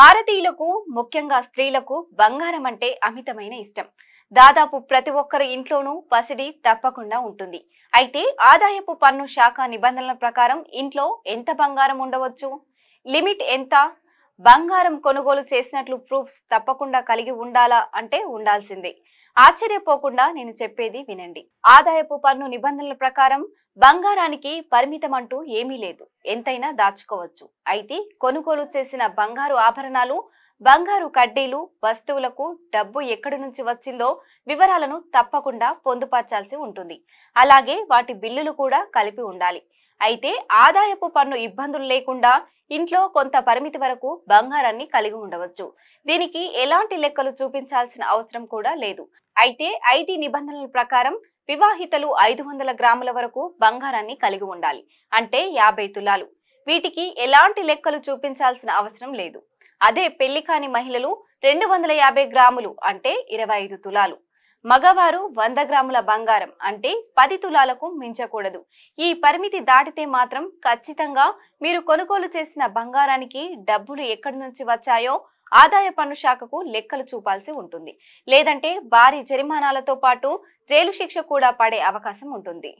భారతీయులకు ముఖ్యంగా స్త్రీలకు బంగారం అంటే అమితమైన ఇష్టం. దాదాపు ప్రతి ఒక్కరి ఇంట్లోనూ పసిడి తప్పకుండా ఉంటుంది. అయితే ఆదాయపు పన్ను శాఖ నిబంధనల ప్రకారం ఇంట్లో ఎంత బంగారం ఉండవచ్చు, లిమిట్ ఎంత, బంగారం కొనుగోలు చేసినట్లు ప్రూఫ్స్ తప్పకుండా కలిగి ఉండాలా అంటే ఉండాల్సిందే. ఆశ్చర్యపోకుండా నేను చెప్పేది వినండి. ఆదాయపు పన్ను నిబంధనల ప్రకారం బంగారానికి పరిమితం అంటూ ఏమీ లేదు, ఎంతైనా దాచుకోవచ్చు. అయితే కొనుగోలు చేసిన బంగారు ఆభరణాలు, బంగారు కడ్డీలు, వస్తువులకు డబ్బు ఎక్కడి నుంచి వచ్చిందో వివరాలను తప్పకుండా పొందుపర్చాల్సి ఉంటుంది. అలాగే వాటి బిల్లులు కూడా కలిపి ఉండాలి. అయితే ఆదాయపు పన్ను ఇబ్బందులు లేకుండా ఇంట్లో కొంత పరిమితి వరకు బంగారాన్ని కలిగి ఉండవచ్చు. దీనికి ఎలాంటి లెక్కలు చూపించాల్సిన అవసరం కూడా లేదు. అయితే ఐటీ నిబంధనల ప్రకారం వివాహితలు 500 గ్రాముల వరకు బంగారాన్ని కలిగి ఉండాలి, అంటే 50 తులాలు. వీటికి ఎలాంటి లెక్కలు చూపించాల్సిన అవసరం లేదు. అదే పెళ్లి కాని మహిళలు 250 గ్రాములు అంటే 25 తులాలు. మగవారు 100 గ్రాముల బంగారం అంటే 10 తులాలకు మించకూడదు. ఈ పరిమితి దాటితే మాత్రం ఖచ్చితంగా మీరు కొనుగోలు చేసిన బంగారానికి డబ్బులు ఎక్కడి నుంచి వచ్చాయో ఆదాయ పన్ను శాఖకు లెక్కలు చూపాల్సి ఉంటుంది. లేదంటే భారీ జరిమానాలతో పాటు జైలు శిక్ష కూడా పడే అవకాశం ఉంటుంది.